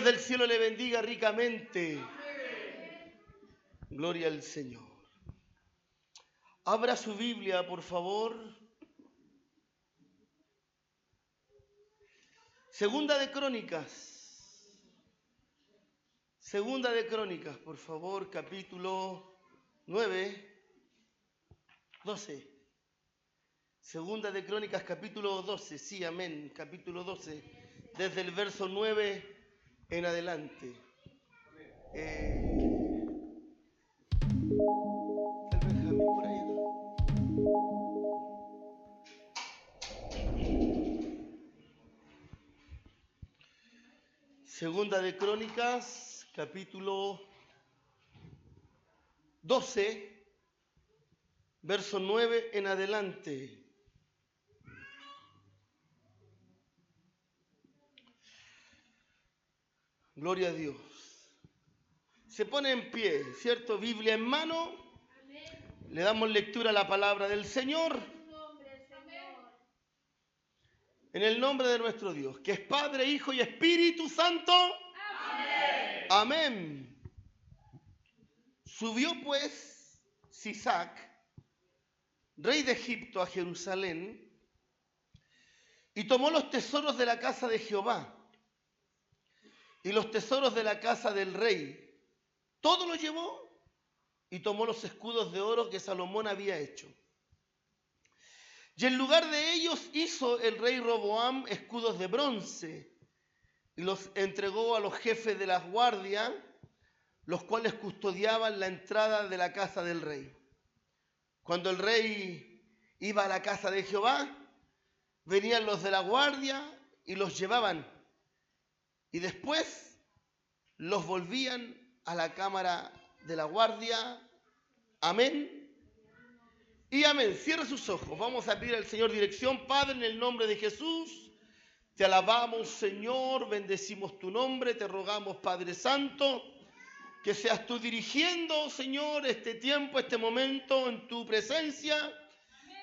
Dios del cielo le bendiga ricamente. Gloria al Señor. Abra su Biblia, por favor. Segunda de Crónicas, por favor, capítulo 9, 12. Segunda de Crónicas, capítulo 12, sí, amén, capítulo 12, desde el verso 9 en adelante. ¿Está el Benjamín por ahí? Segunda de Crónicas, capítulo 12, verso 9 en adelante. Gloria a Dios. Se pone en pie, ¿cierto? Biblia en mano. Le damos lectura a la palabra del Señor. En el nombre de nuestro Dios, que es Padre, Hijo y Espíritu Santo. Amén. Amén. Subió pues Sisac, rey de Egipto, a Jerusalén, y tomó los tesoros de la casa de Jehová y los tesoros de la casa del rey. Todo lo llevó y tomó los escudos de oro que Salomón había hecho. Y en lugar de ellos hizo el rey Roboam escudos de bronce y los entregó a los jefes de la guardia, los cuales custodiaban la entrada de la casa del rey. Cuando el rey iba a la casa de Jehová, venían los de la guardia y los llevaban, y después los volvían a la cámara de la guardia. Amén. Y amén. Cierra sus ojos. Vamos a pedir al Señor dirección. Padre, en el nombre de Jesús, te alabamos, Señor, bendecimos tu nombre, te rogamos, Padre Santo, que seas tú dirigiendo, Señor, este tiempo, este momento en tu presencia,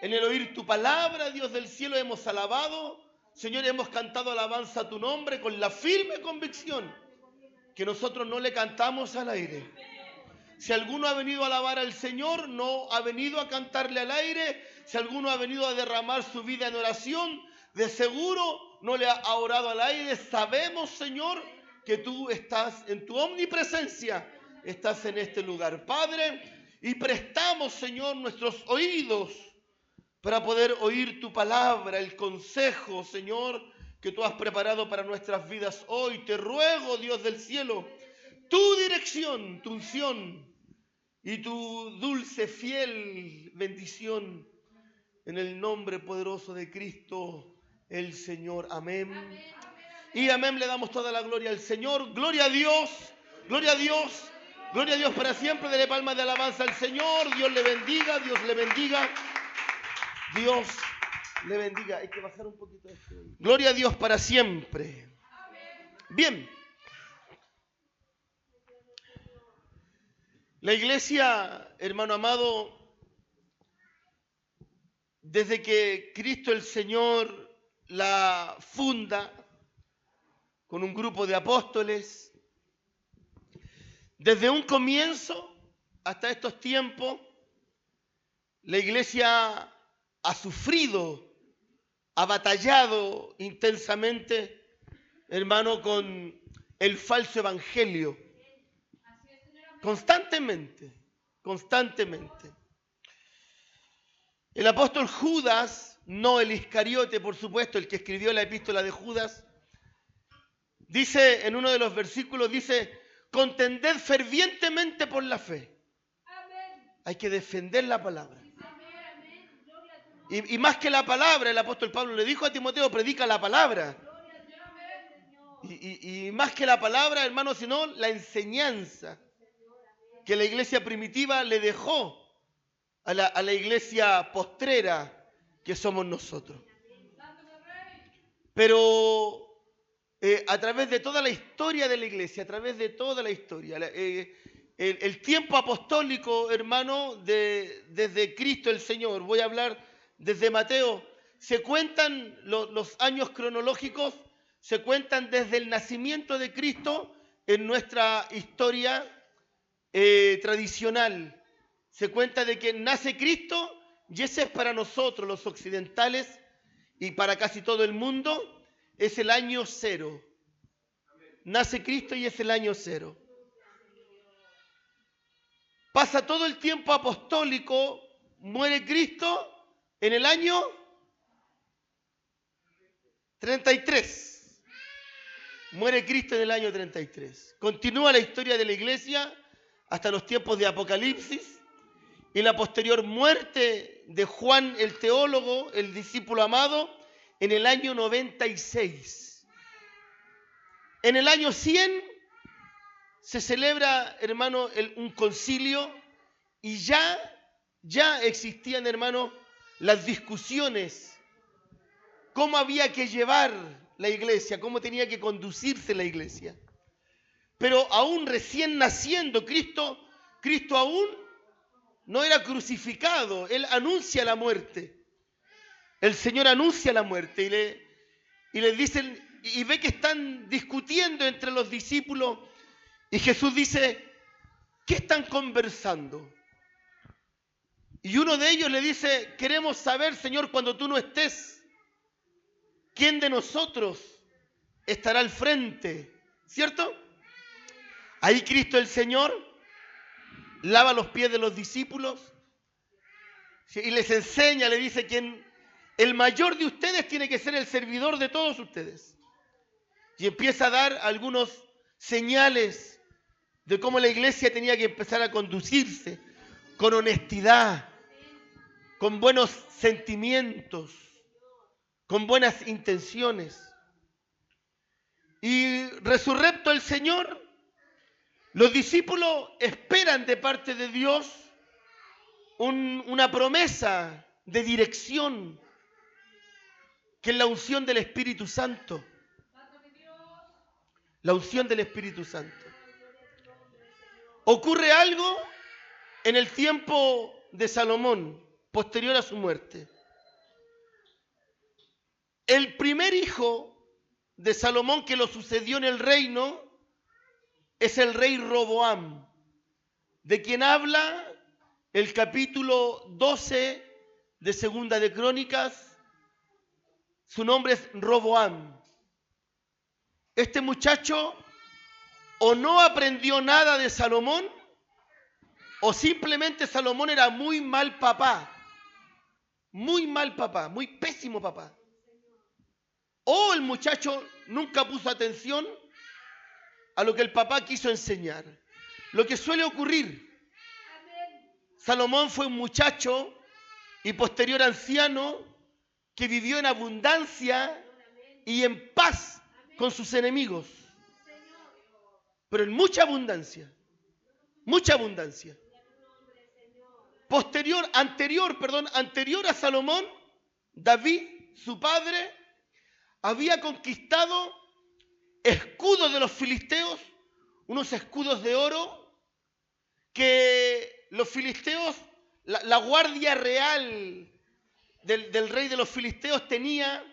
en el oír tu palabra. Dios del cielo, hemos alabado, Señor, hemos cantado alabanza a tu nombre con la firme convicción que nosotros no le cantamos al aire. Si alguno ha venido a alabar al Señor, no ha venido a cantarle al aire. Si alguno ha venido a derramar su vida en oración, de seguro no le ha orado al aire. Sabemos, Señor, que tú estás en tu omnipresencia, estás en este lugar, Padre, y prestamos, Señor, nuestros oídos para poder oír tu palabra, el consejo, Señor, que tú has preparado para nuestras vidas hoy. Te ruego, Dios del cielo, tu dirección, tu unción y tu dulce, fiel bendición en el nombre poderoso de Cristo, el Señor. Amén. Y amén. Le damos toda la gloria al Señor. Gloria a Dios. Gloria a Dios. Gloria a Dios para siempre. Dele palmas de alabanza al Señor. Dios le bendiga. Dios le bendiga. Dios le bendiga. Hay que bajar un poquito esto. Gloria a Dios para siempre. Bien. La iglesia, hermano amado, desde que Cristo el Señor la funda con un grupo de apóstoles, desde un comienzo hasta estos tiempos, la iglesia ha sufrido, ha batallado intensamente, hermano, con el falso evangelio. Constantemente. El apóstol Judas, no el Iscariote, por supuesto, el que escribió la epístola de Judas, dice en uno de los versículos, dice, contended fervientemente por la fe. Amén. Hay que defender la palabra. Y más que la palabra, el apóstol Pablo le dijo a Timoteo, predica la palabra. Y más que la palabra, hermano, sino la enseñanza que la iglesia primitiva le dejó a la iglesia postrera que somos nosotros. Pero a través de toda la historia de la iglesia, el tiempo apostólico, hermano, desde Cristo el Señor, voy a hablar desde Mateo, se cuentan los años cronológicos se cuentan desde el nacimiento de Cristo en nuestra historia tradicional. Se cuenta de que nace Cristo y ese es para nosotros los occidentales y para casi todo el mundo es el año cero. Nace Cristo y es el año cero. Pasa todo el tiempo apostólico, muere Cristo en el año 33. Muere Cristo en el año 33. Continúa la historia de la iglesia hasta los tiempos de Apocalipsis y la posterior muerte de Juan el teólogo, el discípulo amado, en el año 96. En el año 100 se celebra, hermano, un concilio y ya existían, hermano, las discusiones, cómo había que llevar la iglesia, cómo tenía que conducirse la iglesia. Pero aún recién naciendo Cristo aún no era crucificado, Él anuncia la muerte. El Señor anuncia la muerte y les dicen, y ve que están discutiendo entre los discípulos y Jesús dice, ¿qué están conversando? Y uno de ellos le dice, queremos saber, Señor, cuando tú no estés, ¿quién de nosotros estará al frente? ¿Cierto? Ahí Cristo el Señor lava los pies de los discípulos y les enseña, le dice, el mayor de ustedes tiene que ser el servidor de todos ustedes. Y empieza a dar algunos señales de cómo la iglesia tenía que empezar a conducirse con honestidad, con buenos sentimientos, con buenas intenciones. Y resurrecto el Señor, los discípulos esperan de parte de Dios una promesa de dirección, que es la unción del Espíritu Santo. La unción del Espíritu Santo. Ocurre algo en el tiempo de Salomón, posterior a su muerte. El primer hijo de Salomón que lo sucedió en el reino es el rey Roboam, de quien habla el capítulo 12 de Segunda de Crónicas. Su nombre es Roboam. Este muchacho o no aprendió nada de Salomón, o simplemente Salomón era muy mal papá, muy pésimo papá. O el muchacho nunca puso atención a lo que el papá quiso enseñar. Lo que suele ocurrir. Salomón fue un muchacho y posterior anciano que vivió en abundancia y en paz con sus enemigos. Pero en mucha abundancia. Mucha abundancia. Anterior a Salomón, David, su padre, había conquistado escudos de los filisteos, unos escudos de oro que los filisteos, la guardia real del rey de los filisteos tenía,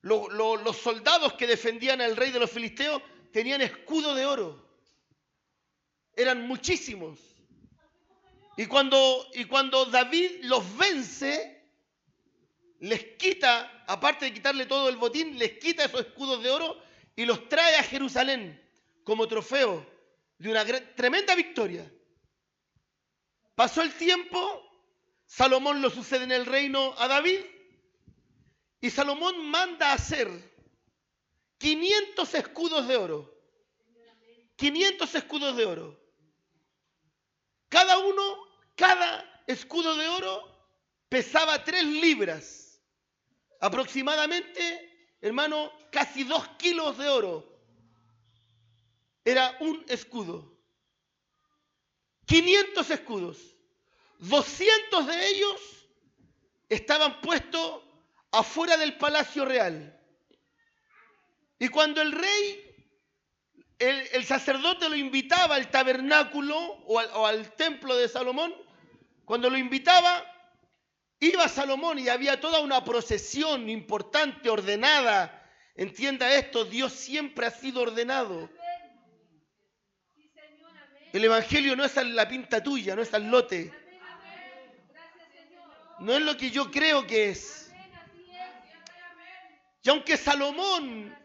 los soldados que defendían al rey de los filisteos tenían escudo de oro. Eran muchísimos. Y cuando David los vence, les quita, aparte de quitarle todo el botín, les quita esos escudos de oro y los trae a Jerusalén como trofeo de una tremenda victoria. Pasó el tiempo, Salomón lo sucede en el reino a David y Salomón manda a hacer 500 escudos de oro. 500 escudos de oro. Cada escudo de oro pesaba 3 libras. Aproximadamente, hermano, casi 2 kilos de oro. Era un escudo. 500 escudos. 200 de ellos estaban puestos afuera del palacio real. Y cuando el rey, el sacerdote lo invitaba al tabernáculo o al templo de Salomón, cuando lo invitaba, iba Salomón y había toda una procesión importante, ordenada, entienda esto, Dios siempre ha sido ordenado. El evangelio no es la pinta tuya, no es al lote. No es lo que yo creo que es. Y aunque Salomón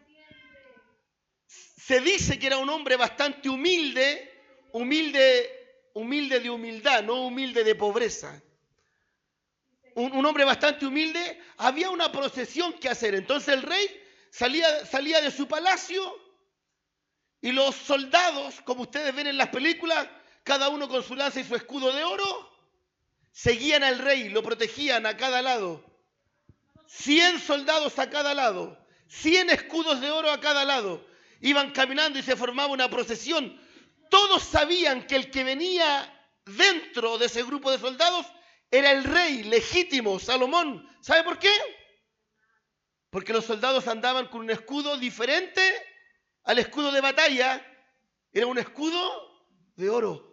se dice que era un hombre bastante humilde de humildad, no humilde de pobreza. Un hombre bastante humilde, había una procesión que hacer. Entonces el rey salía de su palacio y los soldados, como ustedes ven en las películas, cada uno con su lanza y su escudo de oro, seguían al rey, lo protegían a cada lado. 100 soldados a cada lado, 100 escudos de oro a cada lado. Iban caminando y se formaba una procesión. Todos sabían que el que venía dentro de ese grupo de soldados era el rey legítimo, Salomón. ¿Sabe por qué? Porque los soldados andaban con un escudo diferente al escudo de batalla. Era un escudo de oro.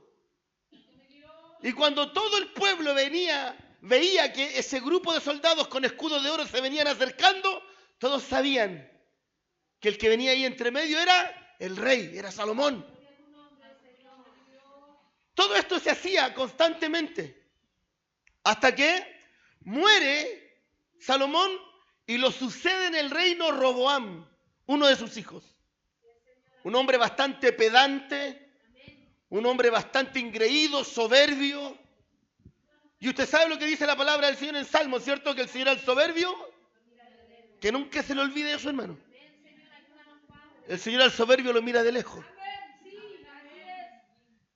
Y cuando todo el pueblo veía que ese grupo de soldados con escudos de oro se venían acercando, todos sabían que el que venía ahí entre medio era el rey, era Salomón. Todo esto se hacía constantemente hasta que muere Salomón y lo sucede en el reino Roboam, uno de sus hijos. Un hombre bastante pedante, un hombre bastante ingreído, soberbio. Y usted sabe lo que dice la palabra del Señor en Salmo, ¿cierto? Que el Señor al soberbio, que nunca se le olvide eso, hermano. El Señor al soberbio lo mira de lejos.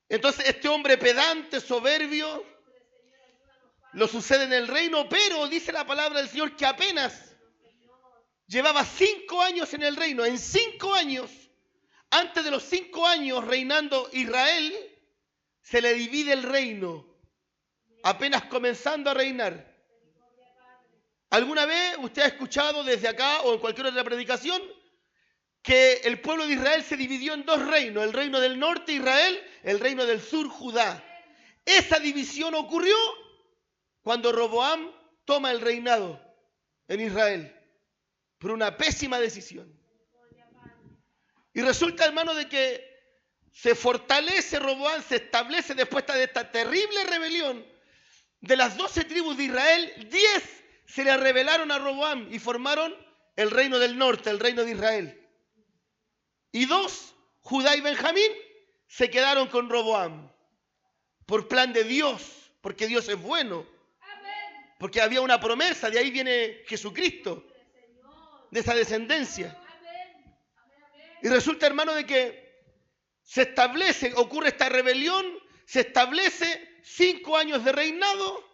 Entonces este hombre pedante, soberbio, lo sucede en el reino, pero dice la palabra del Señor que apenas llevaba 5 años en el reino. En 5 años, antes de los 5 años reinando Israel, se le divide el reino, apenas comenzando a reinar. ¿Alguna vez usted ha escuchado desde acá o en cualquier otra predicación que el pueblo de Israel se dividió en 2 reinos? El reino del norte, Israel, el reino del sur, Judá. Esa división ocurrió cuando Roboam toma el reinado en Israel por una pésima decisión. Y resulta, hermano, de que se fortalece Roboam, se establece después de esta terrible rebelión. De las 12 tribus de Israel, 10 se le rebelaron a Roboam y formaron el reino del norte, el reino de Israel. Y 2, Judá y Benjamín, se quedaron con Roboam por plan de Dios, porque Dios es bueno, porque había una promesa, de ahí viene Jesucristo, de esa descendencia. Y resulta, hermano, de que se establece, ocurre esta rebelión, se establece 5 años de reinado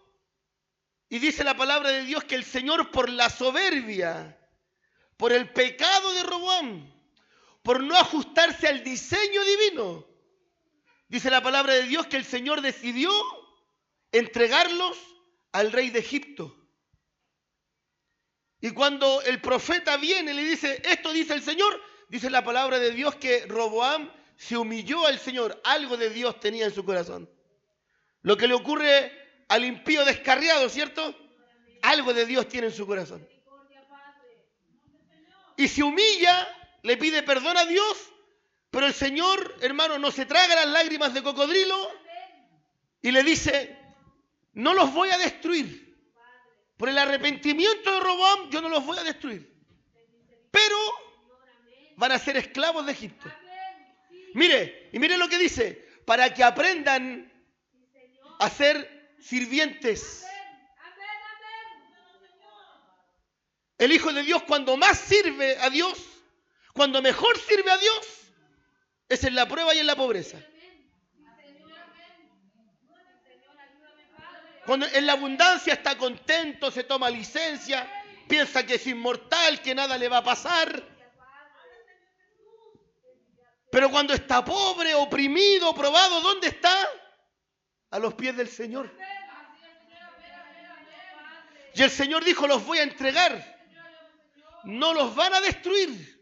y dice la palabra de Dios que el Señor, por la soberbia, por el pecado de Roboam, por no ajustarse al diseño divino, dice la palabra de Dios que el Señor decidió entregarlos al rey de Egipto. Y cuando el profeta viene y le dice, esto dice el Señor, dice la palabra de Dios que Roboam se humilló al Señor. Algo de Dios tenía en su corazón. Lo que le ocurre al impío descarriado, ¿cierto? Algo de Dios tiene en su corazón. Y se humilla, le pide perdón a Dios, pero el Señor, hermano, no se traga las lágrimas de cocodrilo y le dice, no los voy a destruir. Por el arrepentimiento de Roboam, yo no los voy a destruir. Pero van a ser esclavos de Egipto. Mire, y mire lo que dice, para que aprendan a ser sirvientes. El Hijo de Dios, cuando más sirve a Dios, cuando mejor sirve a Dios, es en la prueba y en la pobreza. Cuando en la abundancia está contento, se toma licencia, piensa que es inmortal, que nada le va a pasar. Pero cuando está pobre, oprimido, probado, ¿dónde está? A los pies del Señor. Y el Señor dijo, los voy a entregar. No los van a destruir,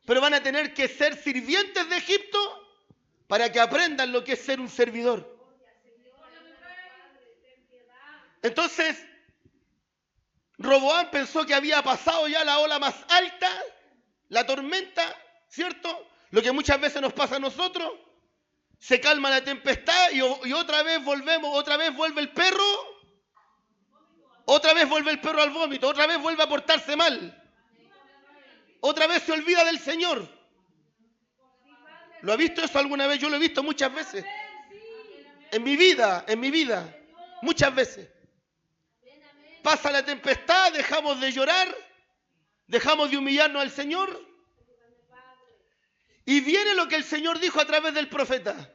pero van a tener que ser sirvientes de Egipto para que aprendan lo que es ser un servidor. Entonces, Roboam pensó que había pasado ya la ola más alta la tormenta, ¿cierto? Lo que muchas veces nos pasa a nosotros, se calma la tempestad y otra vez volvemos, otra vez vuelve el perro, otra vez vuelve el perro al vómito, otra vez vuelve a portarse mal, otra vez se olvida del Señor. ¿Lo ha visto eso alguna vez? Yo lo he visto muchas veces. En mi vida, muchas veces. Pasa la tempestad, dejamos de llorar, dejamos de humillarnos al Señor. Y viene lo que el Señor dijo a través del profeta.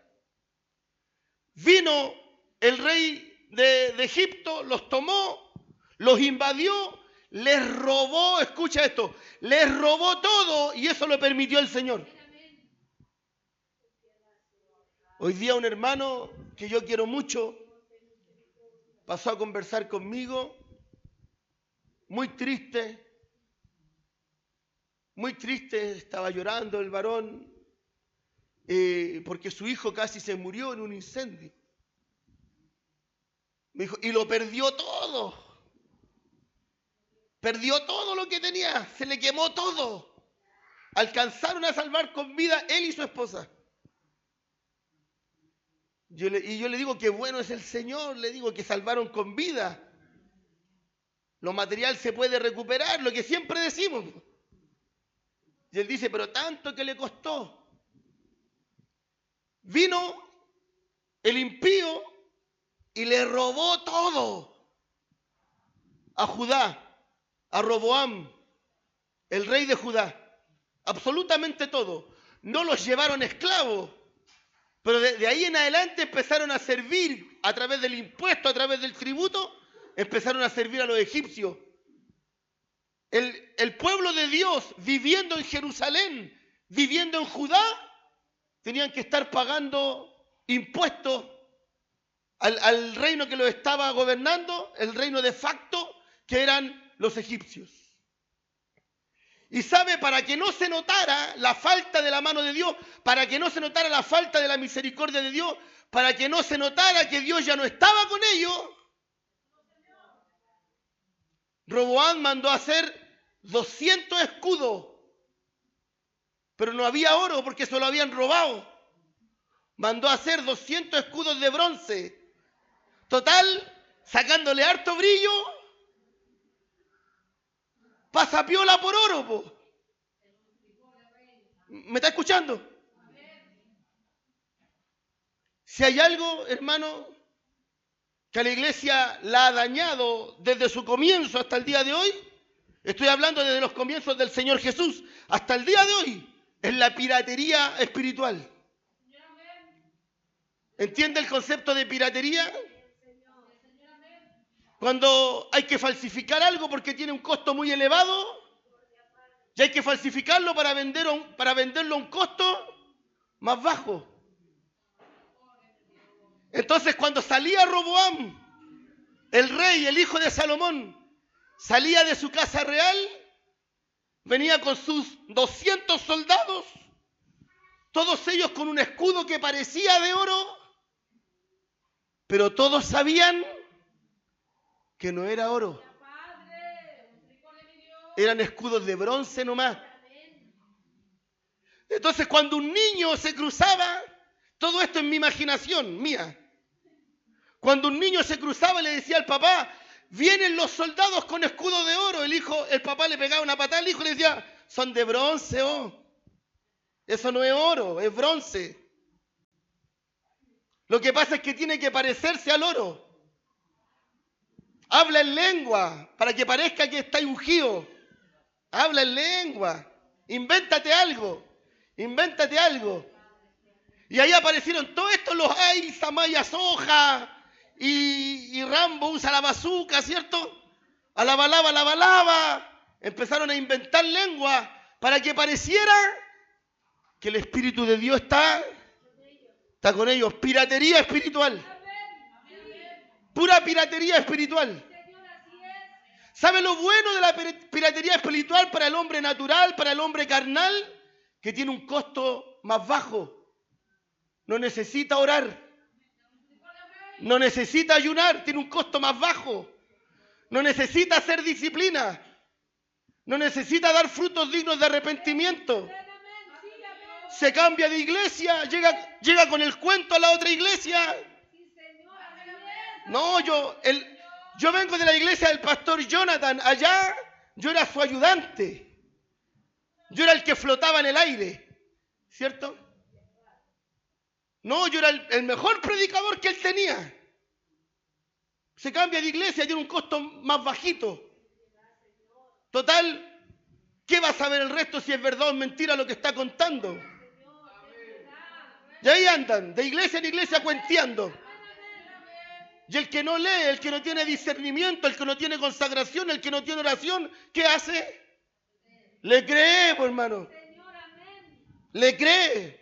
Vino el rey de Egipto, los tomó, los invadió, les robó, escucha esto, les robó todo y eso lo permitió el Señor. Hoy día un hermano que yo quiero mucho pasó a conversar conmigo, muy triste, estaba llorando el varón porque su hijo casi se murió en un incendio. Me dijo, y lo perdió todo lo que tenía, se le quemó todo. Alcanzaron a salvar con vida él y su esposa. Yo le digo que bueno es el Señor, le digo que salvaron con vida. Lo material se puede recuperar, lo que siempre decimos. Y él dice, pero tanto que le costó. Vino el impío y le robó todo a Judá, a Roboam, el rey de Judá. Absolutamente todo. No los llevaron esclavos. Pero de ahí en adelante empezaron a servir a través del impuesto, a través del tributo, empezaron a servir a los egipcios. El pueblo de Dios viviendo en Jerusalén, viviendo en Judá, tenían que estar pagando impuestos al reino que los estaba gobernando, el reino de facto, que eran los egipcios. Y sabe, para que no se notara la falta de la mano de Dios, para que no se notara la falta de la misericordia de Dios, para que no se notara que Dios ya no estaba con ellos, Roboam mandó a hacer 200 escudos, pero no había oro porque se lo habían robado. Mandó a hacer 200 escudos de bronce, total, sacándole harto brillo, pasa piola por oro, po. ¿Me está escuchando? Si hay algo, hermano, que a la iglesia la ha dañado desde su comienzo hasta el día de hoy, estoy hablando desde los comienzos del Señor Jesús hasta el día de hoy, es la piratería espiritual. ¿Entiende el concepto de piratería? Cuando hay que falsificar algo porque tiene un costo muy elevado, y hay que falsificarlo para venderlo a un costo más bajo. Entonces, cuando salía Roboam, el rey, el hijo de Salomón, salía de su casa real, venía con sus 200 soldados, todos ellos con un escudo que parecía de oro, pero todos sabían que no era oro. Eran escudos de bronce nomás. Entonces, cuando un niño se cruzaba, todo esto en mi imaginación mía, cuando un niño se cruzaba le decía al papá, vienen los soldados con escudos de oro, el papá le pegaba una patada al hijo y le decía, son de bronce, oh. Eso no es oro, es bronce. Lo que pasa es que tiene que parecerse al oro. Habla en lengua para que parezca que está ungido. Habla en lengua. Invéntate algo. Y ahí aparecieron todos estos, los Ay, Samaya Soja y Rambo usa la bazuca, ¿cierto? Alabalaba. Empezaron a inventar lengua para que pareciera que el Espíritu de Dios está con ellos. Piratería espiritual. Pura piratería espiritual. ¿Sabe lo bueno de la piratería espiritual para el hombre natural, para el hombre carnal? Que tiene un costo más bajo. No necesita orar. No necesita ayunar, tiene un costo más bajo. No necesita hacer disciplina. No necesita dar frutos dignos de arrepentimiento. Se cambia de iglesia, llega con el cuento a la otra iglesia. No, yo vengo de la iglesia del pastor Jonathan. Allá yo era su ayudante. Yo era el que flotaba en el aire, ¿cierto? No, yo era el mejor predicador que él tenía. Se cambia de iglesia, tiene un costo más bajito. Total, ¿qué va a saber el resto si es verdad o mentira lo que está contando? Y ahí andan, de iglesia en iglesia cuenteando. Y el que no lee, el que no tiene discernimiento, el que no tiene consagración, el que no tiene oración, ¿qué hace? Le cree, pues, hermano. Le cree.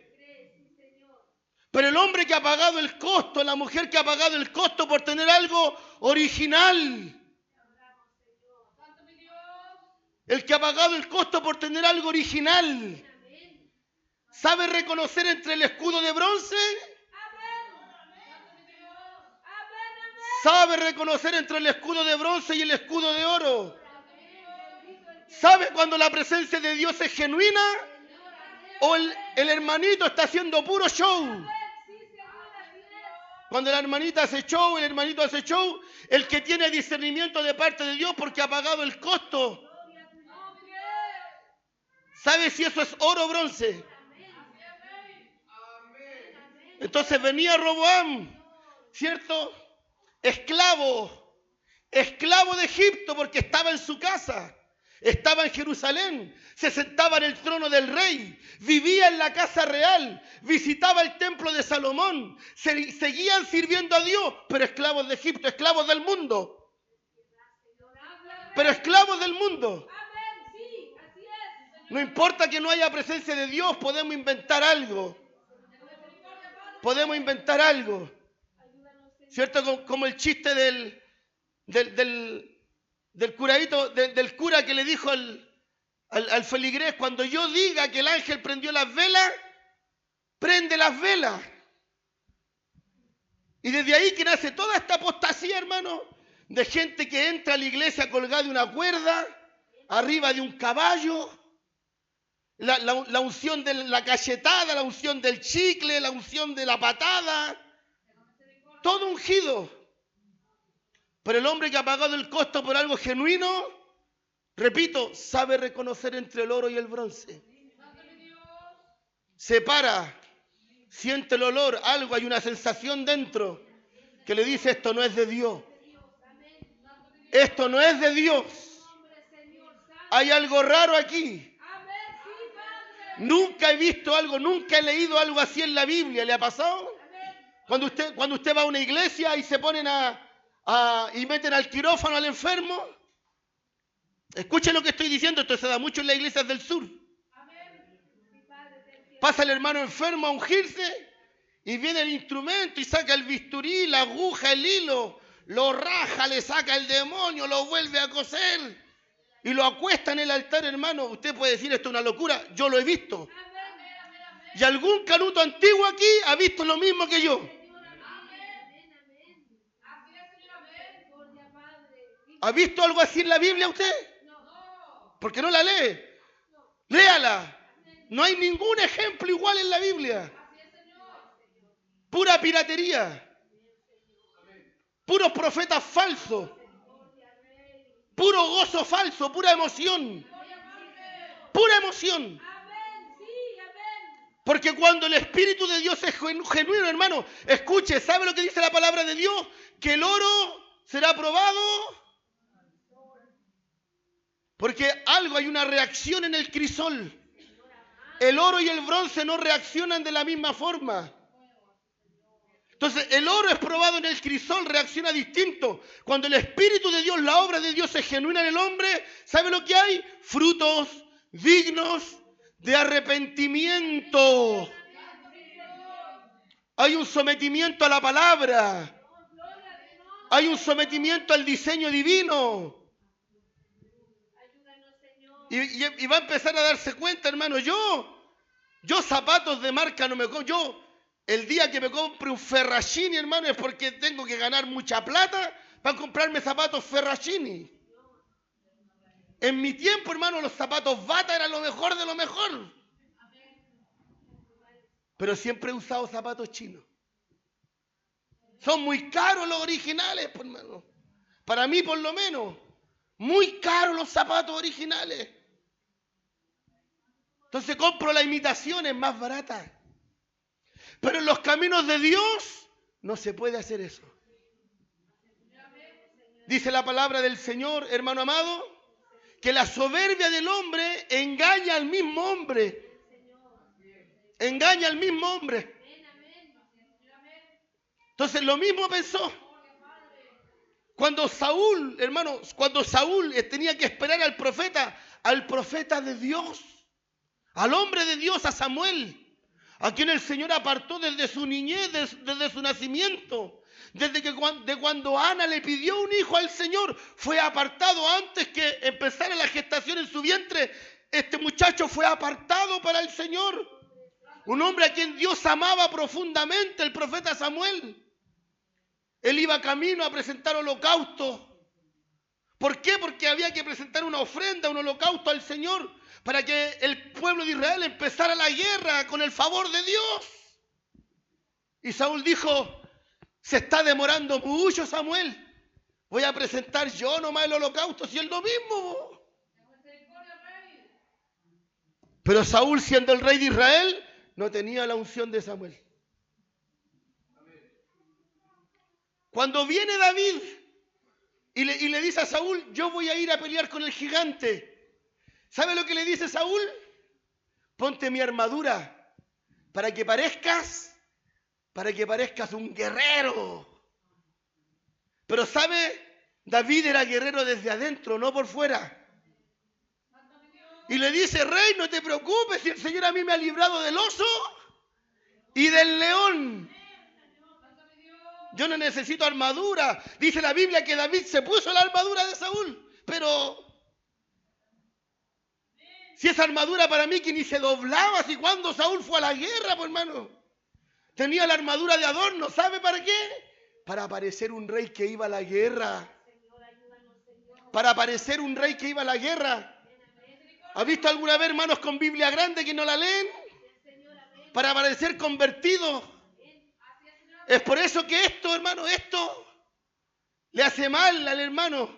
Pero el hombre que ha pagado el costo, la mujer que ha pagado el costo por tener algo original, el que ha pagado el costo por tener algo original, ¿sabe reconocer entre el escudo de bronce? ¿Sabe reconocer entre el escudo de bronce y el escudo de oro? ¿Sabe cuando la presencia de Dios es genuina o el hermanito está haciendo puro show? Cuando la hermanita hace show, el hermanito hace show, el que tiene discernimiento de parte de Dios porque ha pagado el costo, ¿sabe si eso es oro o bronce? Entonces venía Roboam, ¿cierto? Esclavo de Egipto porque estaba en su casa, estaba en Jerusalén, se sentaba en el trono del rey, vivía en la casa real, visitaba el templo de Salomón, seguían sirviendo a Dios, pero esclavos de Egipto, esclavos del mundo. Pero esclavos del mundo. No importa que no haya presencia de Dios, podemos inventar algo. Podemos inventar algo. ¿Cierto? Como el chiste del curadito, del cura que le dijo al feligrés: cuando yo diga que el ángel prendió las velas, prende las velas. Y desde ahí que nace toda esta apostasía, hermano, de gente que entra a la iglesia colgada de una cuerda, arriba de un caballo, la unción de la cachetada, la unción del chicle, la unción de la patada, todo ungido. Pero el hombre que ha pagado el costo por algo genuino, repito, sabe reconocer entre el oro y el bronce. Se para, siente el olor, algo, hay una sensación dentro que le dice: esto no es de Dios. Esto no es de Dios. Hay algo raro aquí. Nunca he visto algo, nunca he leído algo así en la Biblia. ¿Le ha pasado? Cuando usted va a una iglesia y se ponen y meten al quirófano al enfermo. Escuchen lo que estoy diciendo, esto se da mucho en las iglesias del sur. Pasa el hermano enfermo a ungirse y viene el instrumento y saca el bisturí, la aguja, el hilo, lo raja, le saca el demonio, lo vuelve a coser y lo acuesta en el altar, hermano. Usted puede decir: esto es una locura. Yo lo he visto. Y algún canuto antiguo aquí ha visto lo mismo que yo. ¿Ha visto algo así en la Biblia usted? Porque no la lee. Léala. No hay ningún ejemplo igual en la Biblia. Pura piratería. Puros profetas falsos. Puro gozo falso, pura emoción. Pura emoción. Porque cuando el Espíritu de Dios es genuino, hermano, escuche, ¿sabe lo que dice la palabra de Dios? Que el oro será probado. Porque hay una reacción en el crisol. El oro y el bronce no reaccionan de la misma forma. Entonces, el oro es probado en el crisol, reacciona distinto. Cuando el Espíritu de Dios, la obra de Dios es genuina en el hombre, ¿sabe lo que hay? Frutos dignos de arrepentimiento. Hay un sometimiento a la palabra. Hay un sometimiento al diseño divino. Y va a empezar a darse cuenta, hermano, yo zapatos de marca no me compro. Yo, el día que me compre un Ferragini, hermano, es porque tengo que ganar mucha plata para comprarme zapatos Ferragini. En mi tiempo, hermano, los zapatos Bata eran lo mejor de lo mejor. Pero siempre he usado zapatos chinos. Son muy caros los originales, pues, hermano. Para mí, por lo menos. Muy caros los zapatos originales. Entonces compro la imitación, es más barata. Pero en los caminos de Dios no se puede hacer eso. Dice la palabra del Señor, hermano amado, que la soberbia del hombre engaña al mismo hombre. Engaña al mismo hombre. Entonces lo mismo pensó. Cuando Saúl, hermanos, cuando Saúl tenía que esperar al profeta de Dios, al hombre de Dios, a Samuel, a quien el Señor apartó desde su niñez, desde su nacimiento, desde que cuando Ana le pidió un hijo al Señor, fue apartado antes que empezara la gestación en su vientre. Este muchacho fue apartado para el Señor. Un hombre a quien Dios amaba profundamente, el profeta Samuel. Él iba camino a presentar holocausto. ¿Por qué? Porque había que presentar una ofrenda, un holocausto al Señor, para que el pueblo de Israel empezara la guerra con el favor de Dios. Y Saúl dijo, se está demorando mucho, Samuel. Voy a presentar yo nomás el holocausto, si es lo mismo. Pero Saúl, siendo el rey de Israel, no tenía la unción de Samuel. Cuando viene David y le dice a Saúl, yo voy a ir a pelear con el gigante. ¿Sabe lo que le dice Saúl? Ponte mi armadura para que parezcas un guerrero. Pero ¿sabe? David era guerrero desde adentro, no por fuera. Y le dice, rey, no te preocupes, si el Señor a mí me ha librado del oso y del león. Yo no necesito armadura. Dice la Biblia que David se puso la armadura de Saúl. Pero si esa armadura para mí que ni se doblaba, si cuando Saúl fue a la guerra, pues hermano, tenía la armadura de adorno. ¿Sabe para qué? Para parecer un rey que iba a la guerra. Para parecer un rey que iba a la guerra. ¿Ha visto alguna vez hermanos con Biblia grande que no la leen? Para parecer convertidos. Es por eso que esto, hermano, esto le hace mal al hermano.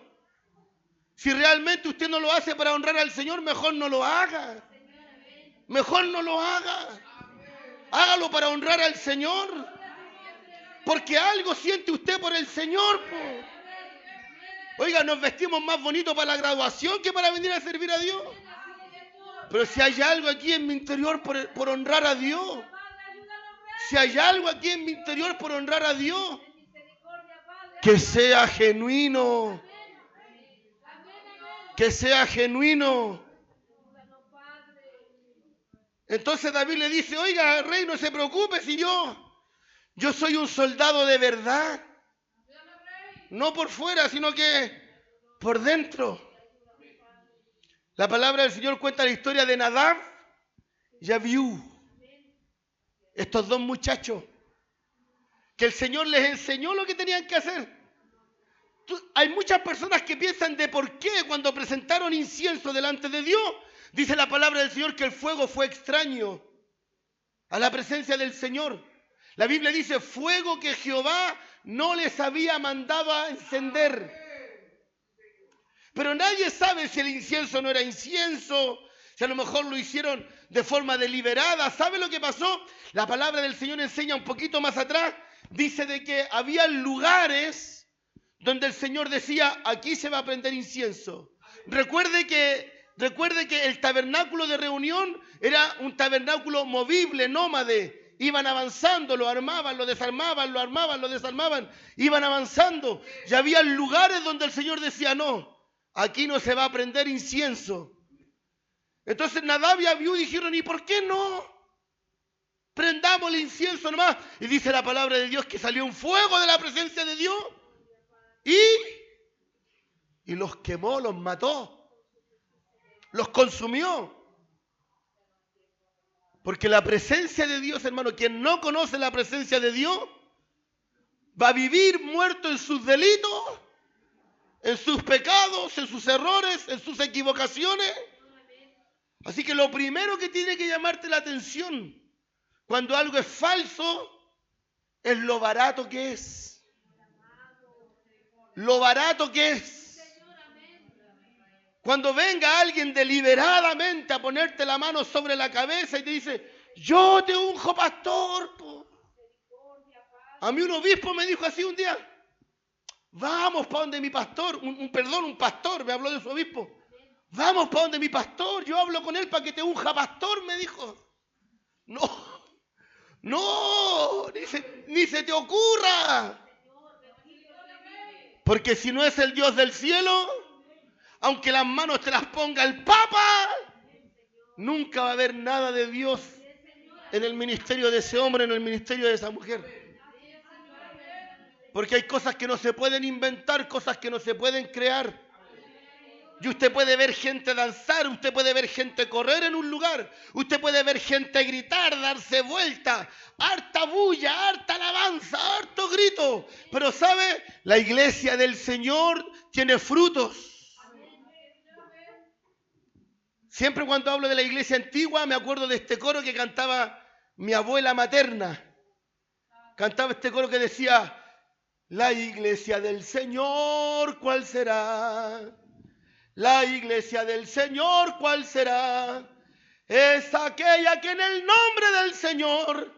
Si realmente usted no lo hace para honrar al Señor, mejor no lo haga. Mejor no lo haga. Hágalo para honrar al Señor. Porque algo siente usted por el Señor. Oiga, nos vestimos más bonitos para la graduación que para venir a servir a Dios. Pero si hay algo aquí en mi interior por honrar a Dios. Si hay algo aquí en mi interior por honrar a Dios, que sea genuino. Que sea genuino. Entonces David le dice, oiga, rey, no se preocupe si yo soy un soldado de verdad. No por fuera, sino que por dentro. La palabra del Señor cuenta la historia de Nadab y Abiú. Estos dos muchachos que el Señor les enseñó lo que tenían que hacer. Hay muchas personas que piensan de por qué cuando presentaron incienso delante de Dios, dice la palabra del Señor que el fuego fue extraño a la presencia del Señor. La Biblia dice fuego que Jehová no les había mandado a encender. Pero nadie sabe si el incienso no era incienso, si a lo mejor lo hicieron de forma deliberada. ¿Sabe lo que pasó? La palabra del Señor enseña un poquito más atrás. Dice de que había lugares donde el Señor decía, aquí se va a prender incienso. Recuerde que el tabernáculo de reunión era un tabernáculo movible, nómade. Iban avanzando, lo armaban, lo desarmaban, lo armaban, lo desarmaban. Iban avanzando. Y había lugares donde el Señor decía, no, aquí no se va a prender incienso. Entonces Nadab y Abiú dijeron, ¿y por qué no? Prendamos el incienso nomás. Y dice la palabra de Dios que salió un fuego de la presencia de Dios. Y los quemó, los mató. Los consumió. Porque la presencia de Dios, hermano, quien no conoce la presencia de Dios, va a vivir muerto en sus delitos en sus pecados, en sus errores, en sus equivocaciones. Así que lo primero que tiene que llamarte la atención cuando algo es falso es lo barato que es. Lo barato que es. Cuando venga alguien deliberadamente a ponerte la mano sobre la cabeza y te dice, yo te unjo pastor. A mí un obispo me dijo así un día, vamos para donde mi pastor, un pastor me habló de su obispo. Vamos para donde mi pastor, yo hablo con él para que te unja pastor, me dijo. No, ni se te ocurra. Porque si no es el Dios del cielo, aunque las manos te las ponga el Papa, nunca va a haber nada de Dios en el ministerio de ese hombre, en el ministerio de esa mujer. Porque hay cosas que no se pueden inventar, cosas que no se pueden crear. Y usted puede ver gente danzar, usted puede ver gente correr en un lugar, usted puede ver gente gritar, darse vuelta, harta bulla, harta alabanza, harto grito. Pero ¿sabe? La iglesia del Señor tiene frutos. Siempre cuando hablo de la iglesia antigua me acuerdo de este coro que cantaba mi abuela materna. Cantaba este coro que decía, la iglesia del Señor, ¿cuál será? La iglesia del Señor, ¿cuál será? Es aquella que en el nombre del Señor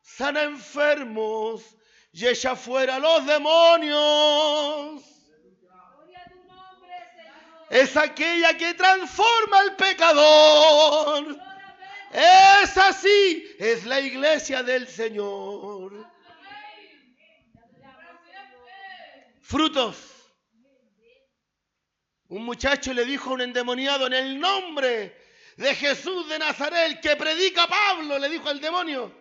sana enfermos y echa fuera los demonios. Es aquella que transforma al pecador. Es así, es la iglesia del Señor. Frutos. Un muchacho le dijo a un endemoniado, en el nombre de Jesús de Nazaret, el que predica Pablo, le dijo al demonio,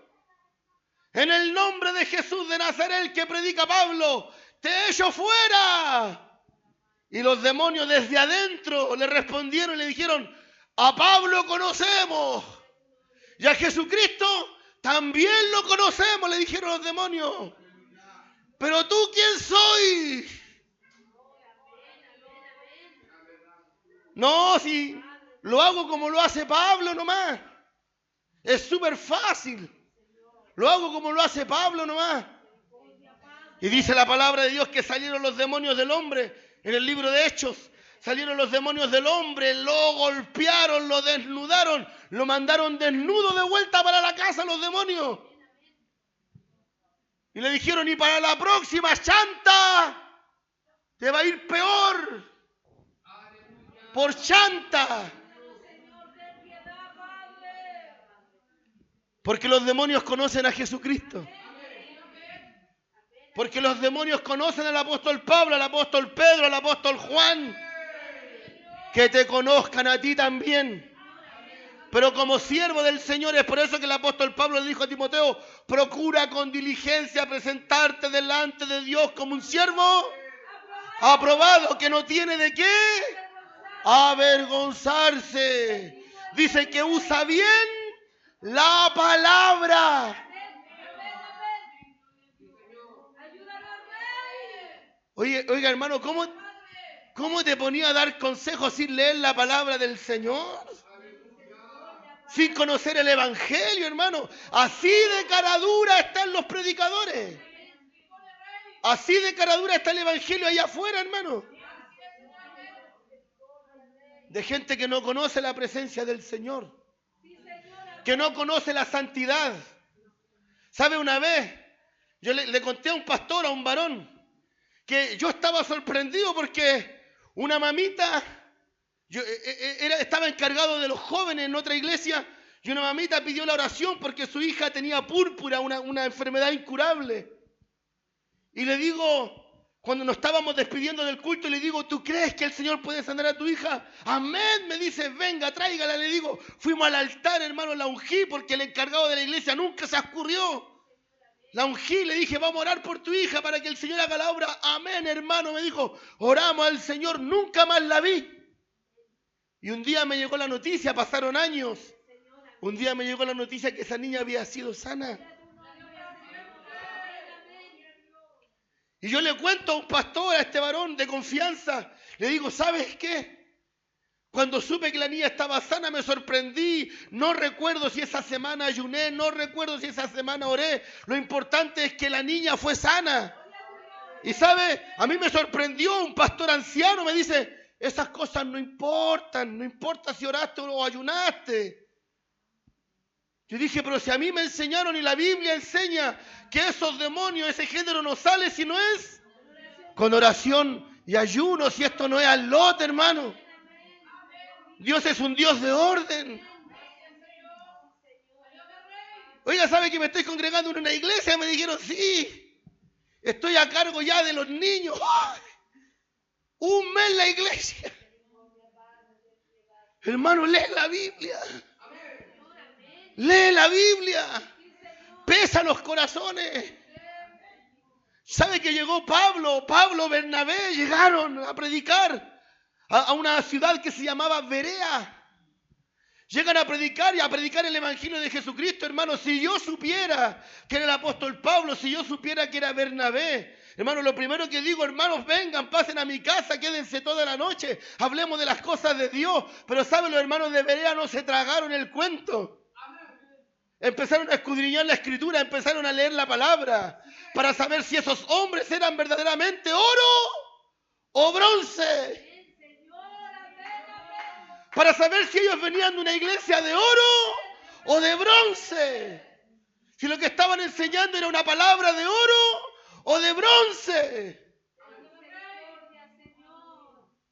en el nombre de Jesús de Nazaret, el que predica Pablo, te echo fuera. Y los demonios desde adentro le respondieron y le dijeron, a Pablo conocemos y a Jesucristo también lo conocemos, le dijeron los demonios. Pero tú, ¿quién soy? No, si lo hago como lo hace Pablo nomás. Es súper fácil. Lo hago como lo hace Pablo nomás. Y dice la palabra de Dios que salieron los demonios del hombre en el libro de Hechos. Salieron los demonios del hombre, lo golpearon, lo desnudaron, lo mandaron desnudo de vuelta para la casa los demonios. Y le dijeron, y para la próxima chanta te va a ir peor. Por chanta. Porque los demonios conocen a Jesucristo. Porque los demonios conocen al apóstol Pablo, al apóstol Pedro, al apóstol Juan. Que te conozcan a ti también. Pero como siervo del Señor, es por eso que el apóstol Pablo le dijo a Timoteo, procura con diligencia presentarte delante de Dios como un siervo aprobado, que no tiene de qué avergonzarse. Dice que usa bien la palabra. Oiga hermano, ¿cómo te ponía a dar consejos sin leer la palabra del Señor? Sin conocer el evangelio, hermano. Así de cara dura están los predicadores. Así de cara dura está el evangelio allá afuera, hermano. De gente que no conoce la presencia del Señor. Que no conoce la santidad. ¿Sabe? Una vez yo le conté a un pastor, a un varón, que yo estaba sorprendido porque una mamita, estaba encargado de los jóvenes en otra iglesia, y una mamita pidió la oración porque su hija tenía púrpura, una enfermedad incurable. Y le digo, cuando nos estábamos despidiendo del culto, le digo, ¿tú crees que el Señor puede sanar a tu hija? Amén, me dice, venga, tráigala. Le digo, fuimos al altar, hermano, la ungí porque el encargado de la iglesia nunca se escurrió. La ungí, le dije, vamos a orar por tu hija para que el Señor haga la obra. Amén, hermano, me dijo, oramos al Señor, nunca más la vi. Y un día me llegó la noticia, pasaron años. Un día me llegó la noticia que esa niña había sido sana. Y yo le cuento a un pastor, a este varón de confianza, le digo, ¿sabes qué? Cuando supe que la niña estaba sana me sorprendí. No recuerdo si esa semana ayuné, no recuerdo si esa semana oré. Lo importante es que la niña fue sana. Y ¿sabe? A mí me sorprendió un pastor anciano, me dice, esas cosas no importan, no importa si oraste o ayunaste. Yo dije, pero si a mí me enseñaron y la Biblia enseña que esos demonios, ese género no sale si no es con oración y ayuno, si esto no es al lote, hermano. Dios es un Dios de orden. Oiga, ¿sabe que me estoy congregando en una iglesia? Me dijeron, sí, estoy a cargo ya de los niños. ¡Ay! Un mes en la iglesia. Hermano, lee la Biblia. Lee la Biblia. Pesa los corazones. ¿Sabe que llegó Pablo, Bernabé, llegaron a predicar a una ciudad que se llamaba Berea? Llegan a predicar y a predicar el evangelio de Jesucristo, hermano. Si yo supiera que era el apóstol Pablo, si yo supiera que era Bernabé, hermano, lo primero que digo, hermanos, vengan, pasen a mi casa, quédense toda la noche, hablemos de las cosas de Dios. Pero ¿saben? Los hermanos de Berea no se tragaron el cuento. Empezaron a escudriñar la escritura, empezaron a leer la palabra para saber si esos hombres eran verdaderamente oro o bronce. Para saber si ellos venían de una iglesia de oro o de bronce. Si lo que estaban enseñando era una palabra de oro o de bronce.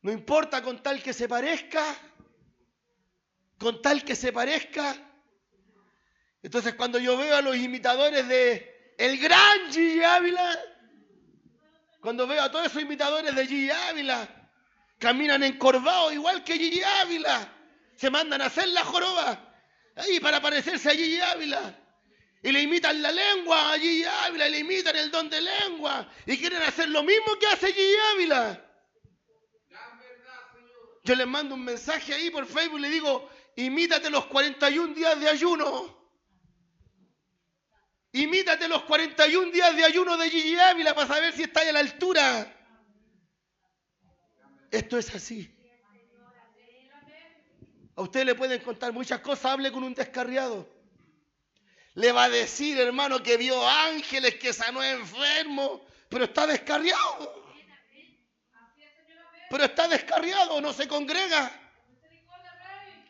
No importa con tal que se parezca. Con tal que se parezca. Entonces cuando yo veo a los imitadores de el gran Gigi Ávila, cuando veo a todos esos imitadores de Gigi Ávila, caminan encorvados igual que Gigi Ávila, se mandan a hacer la joroba ahí para parecerse a Gigi Ávila, y le imitan la lengua a Gigi Ávila, y le imitan el don de lengua, y quieren hacer lo mismo que hace Gigi Ávila. Yo les mando un mensaje ahí por Facebook y le digo, imítate los 41 días de ayuno. Imítate los 41 días de ayuno de Gigi Ávila para saber si está a la altura. Esto es así. A usted le pueden contar muchas cosas. Hable con un descarriado. Le va a decir, hermano, que vio ángeles, que sanó enfermos, pero está descarriado. Pero está descarriado, no se congrega.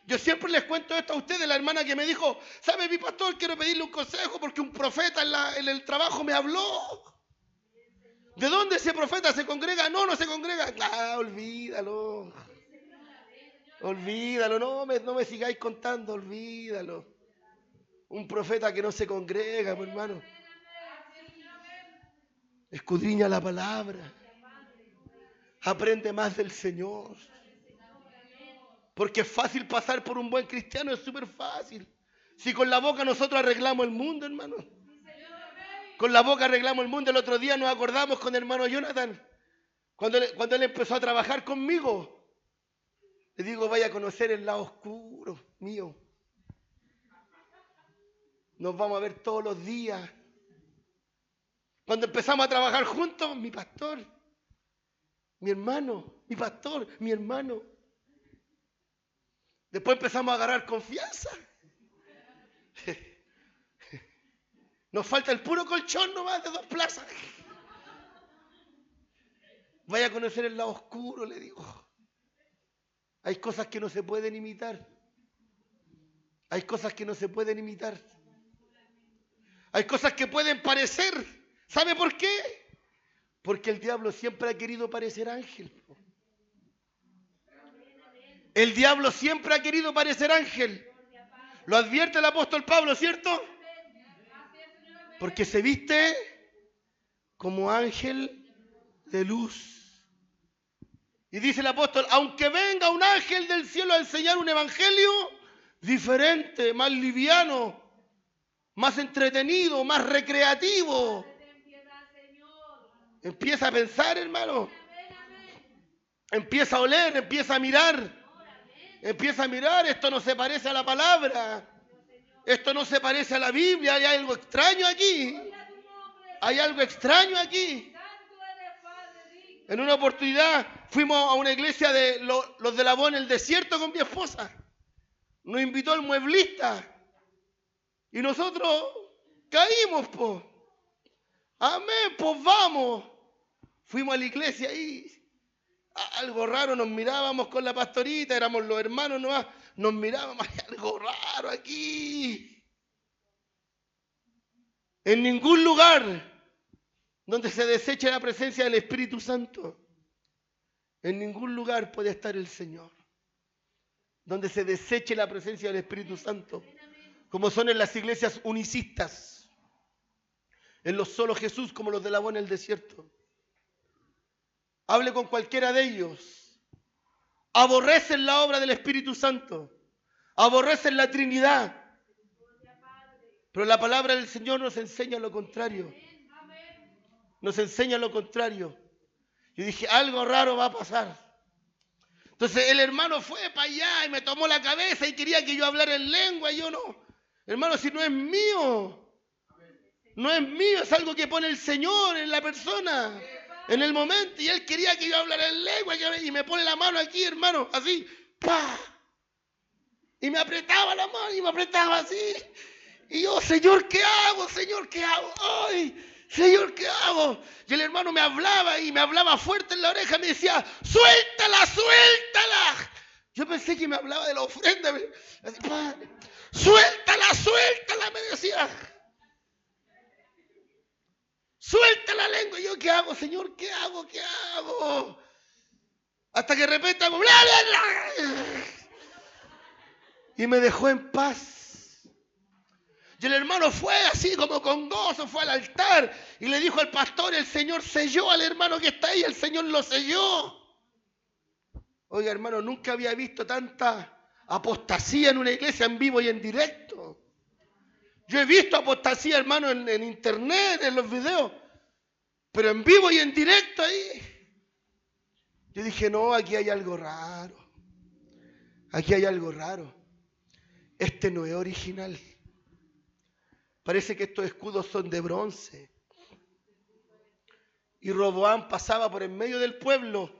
Yo siempre les cuento esto a ustedes, la hermana que me dijo, ¿sabe, mi pastor? Quiero pedirle un consejo porque un profeta en el trabajo me habló. ¿De dónde ese profeta se congrega? No se congrega. Ah, olvídalo. Olvídalo, no me sigáis contando, olvídalo. Un profeta que no se congrega, mi hermano. Escudriña la palabra. Aprende más del Señor. Porque es fácil pasar por un buen cristiano, es súper fácil. Si con la boca nosotros arreglamos el mundo, hermano. Con la boca arreglamos el mundo. El otro día nos acordamos con el hermano Jonathan. Cuando él empezó a trabajar conmigo. Le digo, vaya a conocer el lado oscuro mío. Nos vamos a ver todos los días. Cuando empezamos a trabajar juntos, mi pastor, mi hermano, mi pastor, mi hermano. Después empezamos a agarrar confianza. Nos falta el puro colchón nomás de 2 plazas. Vaya a conocer el lado oscuro, le digo. Hay cosas que no se pueden imitar. Hay cosas que no se pueden imitar. Hay cosas que pueden parecer. ¿Sabe por qué? Porque el diablo siempre ha querido parecer ángel. El diablo siempre ha querido parecer ángel. Lo advierte el apóstol Pablo, ¿cierto? Porque se viste como ángel de luz. Y dice el apóstol, aunque venga un ángel del cielo a enseñar un evangelio diferente, más liviano, más entretenido, más recreativo. Empieza a pensar, hermano. Empieza a oler, empieza a mirar. Empieza a mirar, esto no se parece a la palabra. Esto no se parece a la Biblia, hay algo extraño aquí. Hay algo extraño aquí. En una oportunidad fuimos a una iglesia de los de la voz en el desierto con mi esposa. Nos invitó el mueblista. Y nosotros caímos, pues. Amén, pues vamos. Fuimos a la iglesia ahí. Algo raro, nos mirábamos con la pastorita, éramos los hermanos nomás. Nos mirábamos, hay algo raro aquí. En ningún lugar donde se deseche la presencia del Espíritu Santo, en ningún lugar puede estar el Señor. Donde se deseche la presencia del Espíritu Santo, como son en las iglesias unicistas, en los solo Jesús, como los de la voz en el desierto. Hable con cualquiera de ellos. Aborrecen la obra del Espíritu Santo, aborrecen la Trinidad, pero la palabra del Señor nos enseña lo contrario. Nos enseña lo contrario. Yo dije, algo raro va a pasar. Entonces el hermano fue para allá y me tomó la cabeza y quería que yo hablara en lengua. Y yo no. Hermano, si no es mío. No es mío, es algo que pone el Señor en la persona, en el momento. Y él quería que yo hablara en lengua y me pone la mano aquí, hermano, así. ¡Pah! Y me apretaba la mano y me apretaba así. Y yo, Señor, ¿qué hago? Señor, ¿qué hago? ¡Ay! Señor, ¿qué hago? Y el hermano me hablaba y me hablaba fuerte en la oreja. Me decía, suéltala, suéltala. Yo pensé que me hablaba de la ofrenda. Así, suéltala, suéltala, me decía. Suelta la lengua. Y yo, ¿qué hago, Señor? ¿Qué hago? ¿Qué hago? Hasta que de repente hago, bla, bla, bla. Y me dejó en paz. Y el hermano fue así como con gozo, fue al altar y le dijo al pastor, el Señor selló al hermano que está ahí, el Señor lo selló. Oiga, hermano, nunca había visto tanta apostasía en una iglesia en vivo y en directo. Yo he visto apostasía, hermano, en internet, en los videos, pero en vivo y en directo ahí. Yo dije, no, aquí hay algo raro. Aquí hay algo raro. Este no es original. Parece que estos escudos son de bronce. Y Roboam pasaba por en medio del pueblo.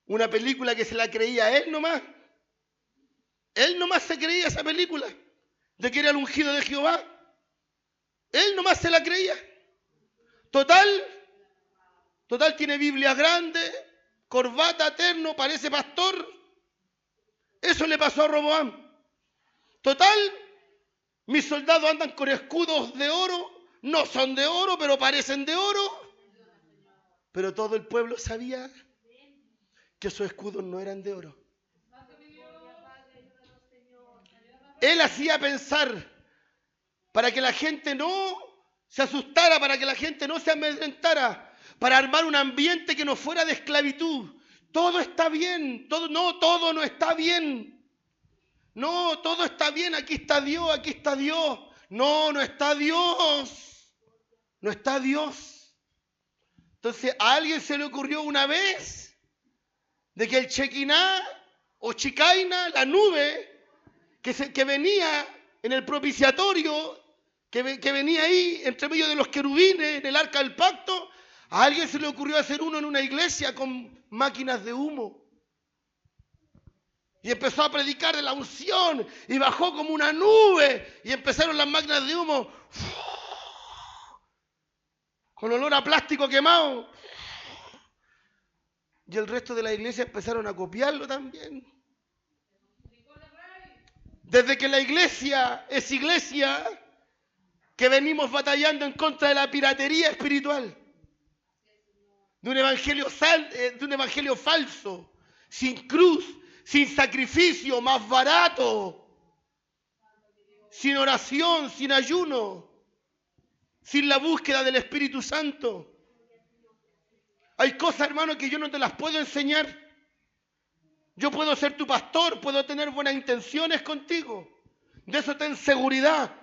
Una película que se la creía él nomás. Él nomás se creía esa película. De que era el ungido de Jehová. Él nomás se la creía. Total tiene Biblia grande, corbata, terno, parece pastor. Eso le pasó a Roboam. Total, mis soldados andan con escudos de oro, no son de oro, pero parecen de oro. Pero todo el pueblo sabía que esos escudos no eran de oro. Él hacía pensar para que la gente no se asustara, para que la gente no se amedrentara, para armar un ambiente que no fuera de esclavitud. Todo está bien, todo no está bien. No, todo está bien, aquí está Dios, aquí está Dios. No, no está Dios. No está Dios. Entonces a alguien se le ocurrió una vez de que el Shekinah o Chicaina, la nube que venía en el propiciatorio, que venía ahí entre medio de los querubines, en el arca del pacto, a alguien se le ocurrió hacer uno en una iglesia con máquinas de humo. Y empezó a predicar de la unción y bajó como una nube y empezaron las máquinas de humo con olor a plástico quemado. Y el resto de la iglesia empezaron a copiarlo también. Desde que la iglesia es iglesia, que venimos batallando en contra de la piratería espiritual, de un evangelio falso, sin cruz, sin sacrificio, más barato, sin oración, sin ayuno, sin la búsqueda del Espíritu Santo. Hay cosas, hermano, que yo no te las puedo enseñar. Yo puedo ser tu pastor, puedo tener buenas intenciones contigo. De eso ten seguridad,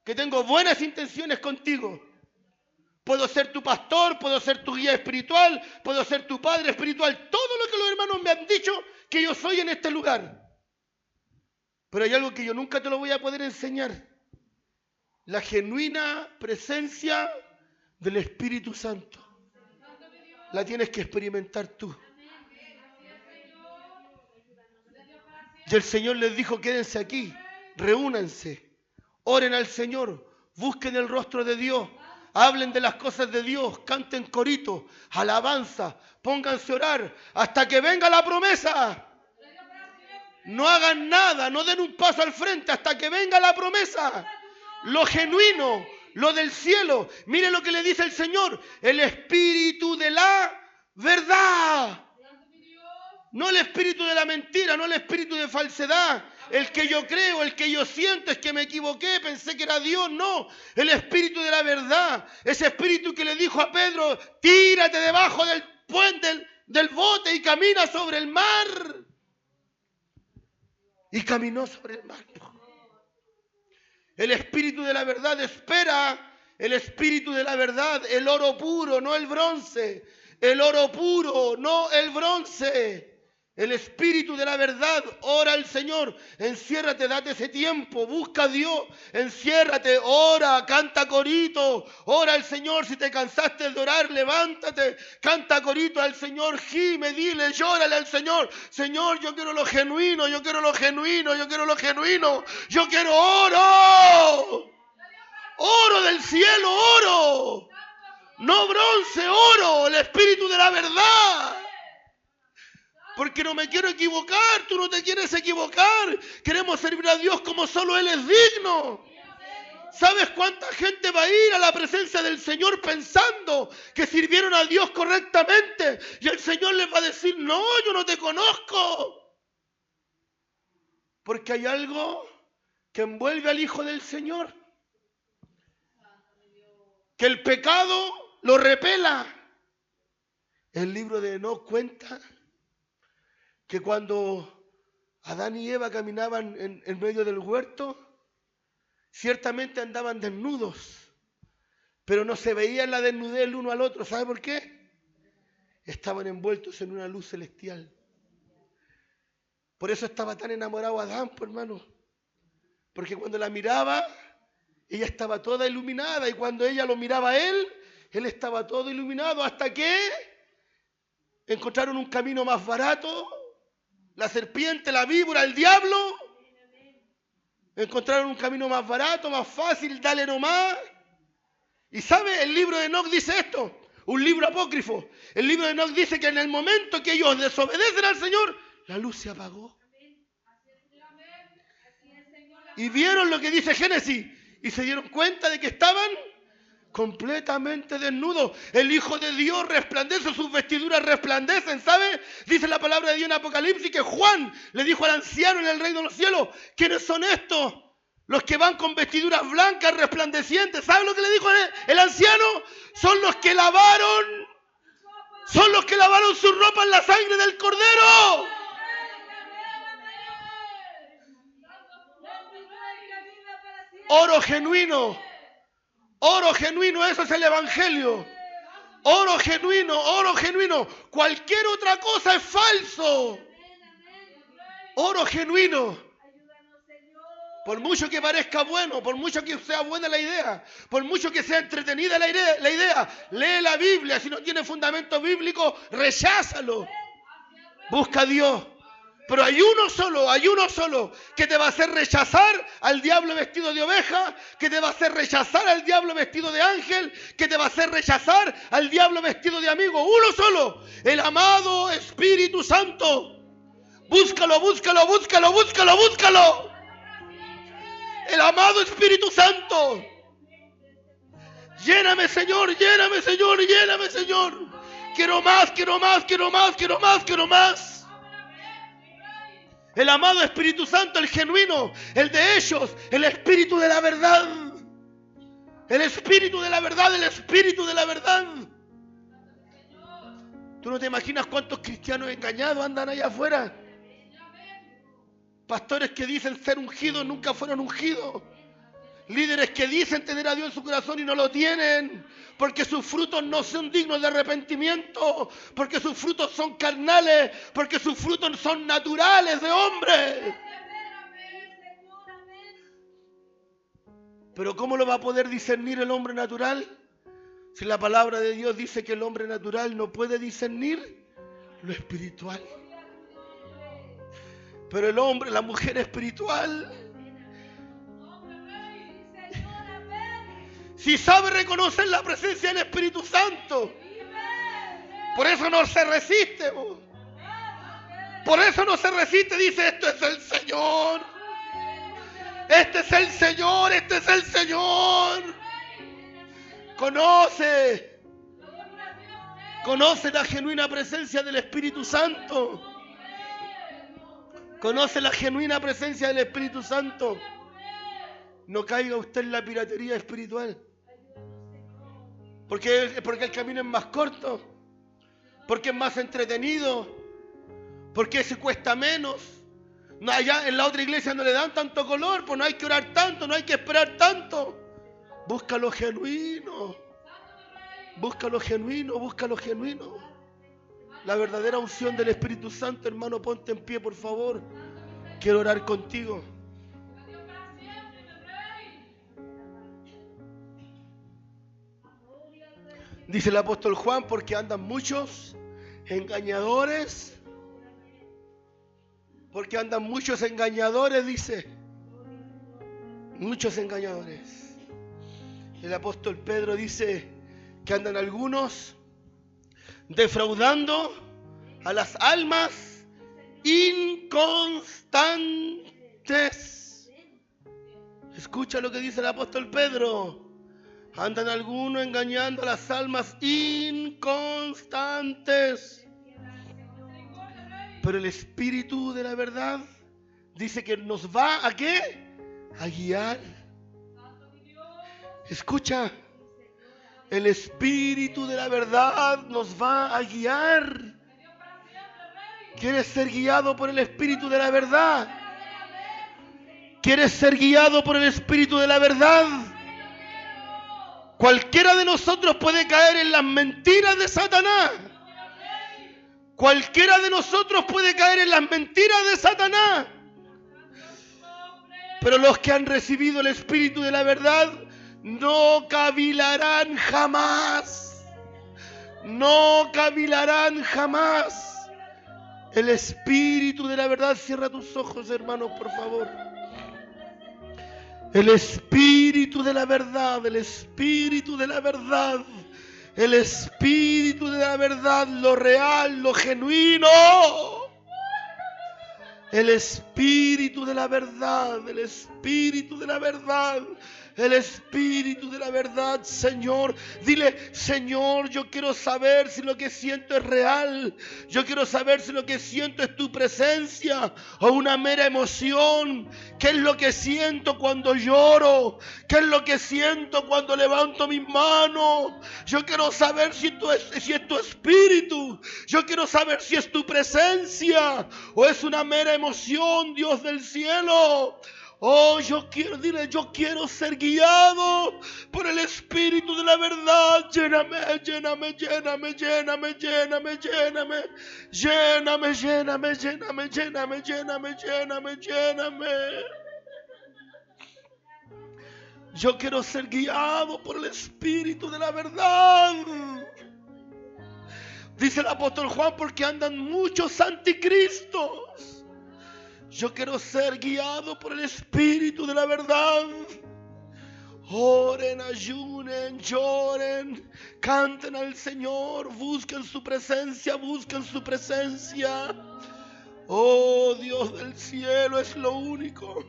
que tengo buenas intenciones contigo. Puedo ser tu pastor, puedo ser tu guía espiritual, puedo ser tu padre espiritual. Todo lo que los hermanos me han dicho que yo soy en este lugar. Pero hay algo que yo nunca te lo voy a poder enseñar. La genuina presencia del Espíritu Santo. la tienes que experimentar tú. Y el Señor les dijo, quédense aquí, reúnanse, oren al Señor, busquen el rostro de Dios, hablen de las cosas de Dios, canten corito, alabanza, pónganse a orar hasta que venga la promesa. No hagan nada, no den un paso al frente hasta que venga la promesa. Lo genuino, lo del cielo. Mire lo que le dice el Señor, el espíritu de la verdad. No el espíritu de la mentira, no el espíritu de falsedad. El que yo creo, el que yo siento es que me equivoqué, pensé que era Dios. No, el espíritu de la verdad. Ese espíritu que le dijo a Pedro, tírate debajo del puente, del bote y camina sobre el mar. Y caminó sobre el mar. El espíritu de la verdad espera, el espíritu de la verdad, el oro puro, no el bronce. El oro puro, no el bronce. El espíritu de la verdad, ora al Señor, enciérrate, date ese tiempo, busca a Dios, enciérrate, ora, canta corito, ora al Señor, si te cansaste de orar, levántate, canta corito al Señor, gime, dile, llórale al Señor, Señor, yo quiero lo genuino, yo quiero lo genuino, yo quiero lo genuino, yo quiero oro, oro del cielo, oro, no bronce, oro, el espíritu de la verdad. Porque no me quiero equivocar, tú no te quieres equivocar. Queremos servir a Dios como solo Él es digno. ¿Sabes cuánta gente va a ir a la presencia del Señor pensando que sirvieron a Dios correctamente? Y el Señor les va a decir, no, yo no te conozco. Porque hay algo que envuelve al Hijo del Señor. Que el pecado lo repela. El libro de Enoc cuenta que cuando Adán y Eva caminaban en medio del huerto, ciertamente andaban desnudos, pero no se veían la desnudez el uno al otro. ¿Sabe por qué? Estaban envueltos en una luz celestial. Por eso estaba tan enamorado Adán, pues, hermano. Porque cuando la miraba, ella estaba toda iluminada, y cuando ella lo miraba a él estaba todo iluminado, hasta que encontraron un camino más barato. La serpiente, la víbora, el diablo, encontraron un camino más barato, más fácil, dale nomás. Y ¿sabe? El libro de Enoc dice esto, un libro apócrifo. El libro de Enoc dice que en el momento que ellos desobedecen al Señor, la luz se apagó. Y vieron lo que dice Génesis y se dieron cuenta de que estaban completamente desnudos. El Hijo de Dios resplandece, sus vestiduras resplandecen, ¿sabe? Dice la palabra de Dios en Apocalipsis que Juan le dijo al anciano en el reino de los cielos, ¿quiénes son estos? Los que van con vestiduras blancas resplandecientes. ¿Sabe lo que le dijo el anciano? Son los que lavaron su ropa en la sangre del Cordero. Oro genuino, eso es el Evangelio. Oro genuino. Cualquier otra cosa es falso. Oro genuino. Por mucho que parezca bueno, por mucho que sea buena la idea, por mucho que sea entretenida la idea, lee la Biblia. Si no tiene fundamento bíblico, recházalo. Busca a Dios. Pero hay uno solo que te va a hacer rechazar al diablo vestido de oveja, que te va a hacer rechazar al diablo vestido de ángel, que te va a hacer rechazar al diablo vestido de amigo. Uno solo, el amado Espíritu Santo. Búscalo. El amado Espíritu Santo. Lléname, Señor. Quiero más. El amado Espíritu Santo, el genuino, el de ellos, el Espíritu de la verdad. El Espíritu de la verdad. Tú no te imaginas cuántos cristianos engañados andan allá afuera. Pastores que dicen ser ungidos, nunca fueron ungidos. Líderes que dicen tener a Dios en su corazón y no lo tienen. Porque sus frutos no son dignos de arrepentimiento. Porque sus frutos son carnales. Porque sus frutos son naturales de hombre. Pero ¿cómo lo va a poder discernir el hombre natural? Si la palabra de Dios dice que el hombre natural no puede discernir lo espiritual. Pero el hombre, la mujer espiritual, si sabe reconocer la presencia del Espíritu Santo, por eso no se resiste. Por eso no se resiste, dice, esto es el Señor. Este es el Señor, este es el Señor. Conoce la genuina presencia del Espíritu Santo. Conoce la genuina presencia del Espíritu Santo. No caiga usted en la piratería espiritual. Porque el camino es más corto. Porque es más entretenido. Porque se cuesta menos. No, allá en la otra iglesia no le dan tanto color, pues no hay que orar tanto, no hay que esperar tanto. Busca lo genuino. Busca lo genuino, busca lo genuino. La verdadera unción del Espíritu Santo, hermano, ponte en pie, por favor. Quiero orar contigo. Dice el apóstol Juan, porque andan muchos engañadores. Porque andan muchos engañadores, dice. Muchos engañadores. El apóstol Pedro dice que andan algunos defraudando a las almas inconstantes. Escucha lo que dice el apóstol Pedro. Andan algunos engañando a las almas inconstantes. Pero el Espíritu de la verdad dice que nos va ¿a qué? A guiar. Escucha. El Espíritu de la verdad nos va a guiar. ¿Quieres ser guiado por el Espíritu de la verdad? ¿Quieres ser guiado por el Espíritu de la verdad? Cualquiera de nosotros puede caer en las mentiras de Satanás. Cualquiera de nosotros puede caer en las mentiras de Satanás. Pero los que han recibido el Espíritu de la verdad no cavilarán jamás. No cavilarán jamás. El Espíritu de la verdad, cierra tus ojos, hermanos, por favor. El Espíritu de la verdad, el Espíritu de la verdad. El Espíritu de la verdad, lo real, lo genuino. El Espíritu de la verdad, el Espíritu de la verdad. El Espíritu de la verdad, Señor. Dile, Señor, yo quiero saber si lo que siento es real. Yo quiero saber si lo que siento es tu presencia o una mera emoción. ¿Qué es lo que siento cuando lloro? ¿Qué es lo que siento cuando levanto mis manos? Yo quiero saber si es tu Espíritu. Yo quiero saber si es tu presencia o es una mera emoción, Dios del cielo. Oh, yo quiero ser guiado por el Espíritu de la verdad. Lléname. Yo quiero ser guiado por el Espíritu de la verdad. Dice el apóstol Juan, porque andan muchos anticristos. Yo quiero ser guiado por el Espíritu de la verdad. Oren, ayunen, lloren, canten al Señor, busquen su presencia, Oh, Dios del cielo, es lo único.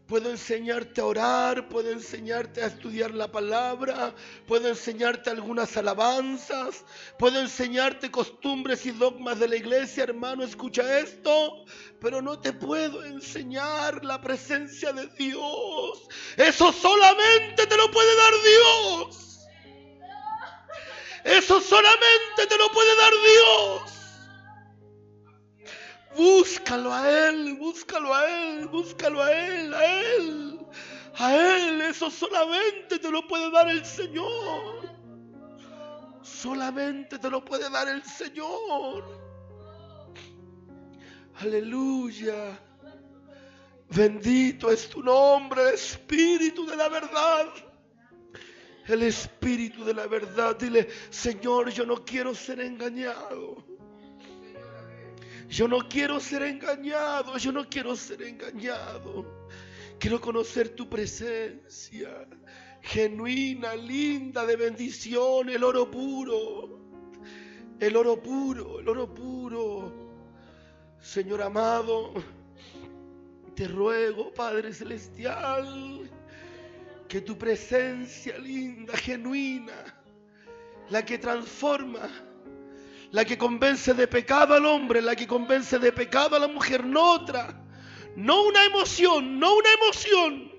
Puedo enseñarte a orar, puedo enseñarte a estudiar la palabra, puedo enseñarte algunas alabanzas, puedo enseñarte costumbres y dogmas de la iglesia, hermano, escucha esto, pero no te puedo enseñar la presencia de Dios. Eso solamente te lo puede dar Dios. Eso solamente te lo puede dar Dios. Búscalo a Él, a Él, eso solamente te lo puede dar el Señor. Solamente te lo puede dar el Señor. Aleluya. Bendito es tu nombre, Espíritu de la verdad. el espíritu de la verdad. Dile: Señor, yo no quiero ser engañado. Yo no quiero ser engañado. Yo no quiero ser engañado. Quiero conocer tu presencia genuina, linda, de bendición, el oro puro. El oro puro, el oro puro. Señor amado, te ruego, Padre Celestial, que tu presencia linda, genuina, la que transforma, la que convence de pecado al hombre, la que convence de pecado a la mujer, no otra, no una emoción, no una emoción,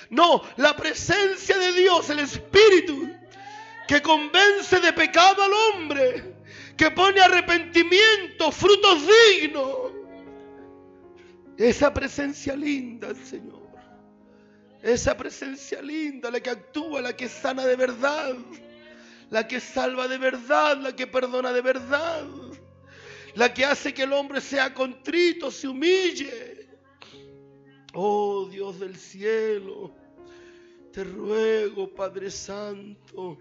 no, la presencia de Dios, el Espíritu, que convence de pecado al hombre, que pone arrepentimiento, frutos dignos. Esa presencia linda, Señor. Esa presencia linda, la que actúa, la que sana de verdad, la que salva de verdad, la que perdona de verdad, la que hace que el hombre sea contrito, se humille. Oh Dios del cielo, te ruego, Padre Santo,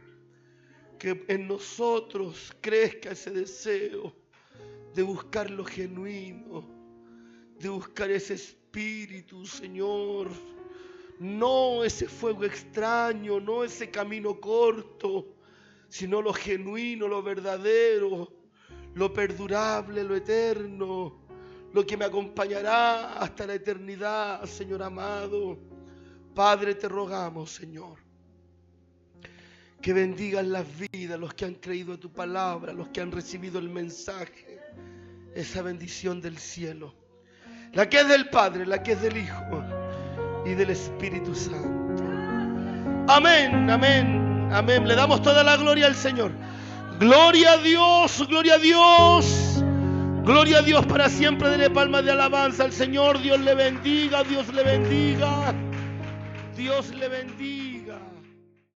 que en nosotros crezca ese deseo de buscar lo genuino, de buscar ese espíritu, Señor. No ese fuego extraño, no ese camino corto, sino lo genuino, lo verdadero, lo perdurable, lo eterno, lo que me acompañará hasta la eternidad, Señor amado. Padre, te rogamos, Señor, que bendigan las vidas, los que han creído a tu palabra, los que han recibido el mensaje, esa bendición del cielo, la que es del Padre, la que es del Hijo y del Espíritu Santo. Amén, amén, amén. Le damos toda la gloria al Señor. Gloria a Dios, gloria a Dios. Gloria a Dios para siempre. Dele palmas de alabanza al Señor. Dios le bendiga, Dios le bendiga. Dios le bendiga.